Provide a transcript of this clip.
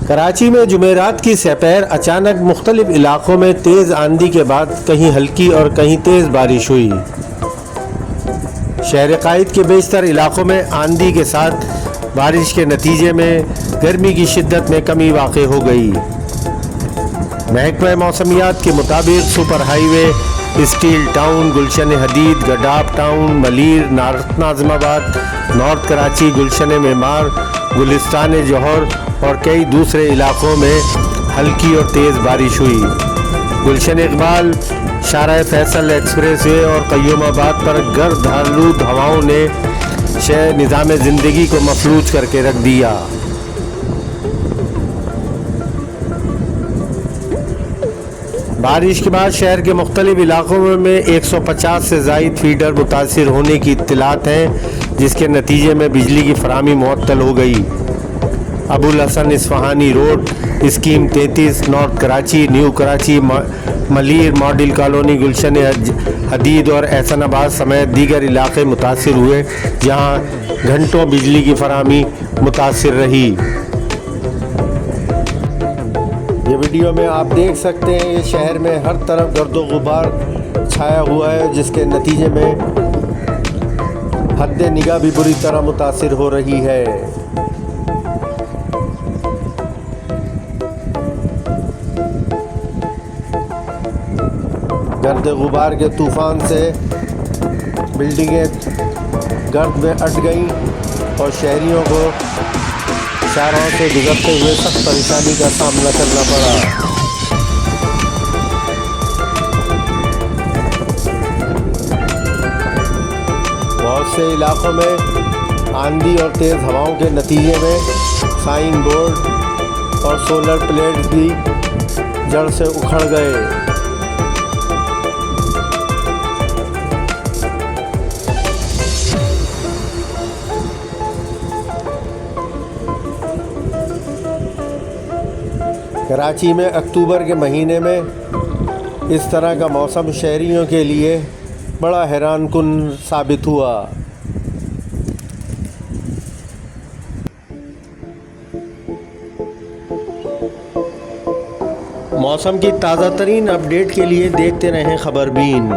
कराची में जुमेरात की सपहर अचानक मुख्तलिफ इलाकों में तेज़ आंधी के बाद कहीं हल्की और कहीं तेज़ बारिश हुई। शहर कायद के बेशतर इलाकों में आंधी के साथ बारिश के नतीजे में गर्मी की शिद्दत में कमी वाक़ हो गई। महकमा मौसमियात के मुताबिक super highway, steel town, Gulshan Hadeed, Gadap town, Malir, north Nazimabad, north Karachi, Gulshan Memar, Gulistan Jauhar और कई दूसरे इलाकों में हल्की और तेज़ बारिश हुई। गुलशन इकबाल, शाहराह फैसल एक्सप्रेस वे और क़य्यूमाबाद पर गर्द आलूद हवाओं ने शहर निज़ाम ज़िंदगी को मफलूज करके रख दिया। बारिश के बाद शहर के मुख्तलिफ इलाकों में 150 से ज़ायद फीडर मुतासिर होने की इत्तलात हैं, जिसके नतीजे में बिजली की फराहमी मुअत्तल हो गई। Abul Hasan Isphahani road, scheme 33, north Karachi, new Karachi, Malir, model colony, Gulshan Hadeed और एहसनाबाद समेत दीगर इलाके मुतासिर हुए, जहां घंटों बिजली की फराहमी मुतासिर रही। ये वीडियो में आप देख सकते हैं, ये शहर में हर तरफ गर्दो गुबार छाया हुआ है, जिसके नतीजे में हद निगाह भी बुरी तरह मुतासिर हो रही है। गर्द गुबार के तूफ़ान से बिल्डिंगें गर्द में अट गईं और शहरियों को शाहराहों से गुजरते हुए सख्त परेशानी का सामना करना पड़ा। बहुत से इलाकों में आंधी और तेज़ हवाओं के नतीजे में साइन बोर्ड और सोलर प्लेट भी जड़ से उखड़ गए। कराची में अक्टूबर के महीने में इस तरह का मौसम शहरियों के लिए बड़ा हैरानकुन साबित हुआ। मौसम की ताज़ा तरीन अपडेट के लिए देखते रहें खबरबीन।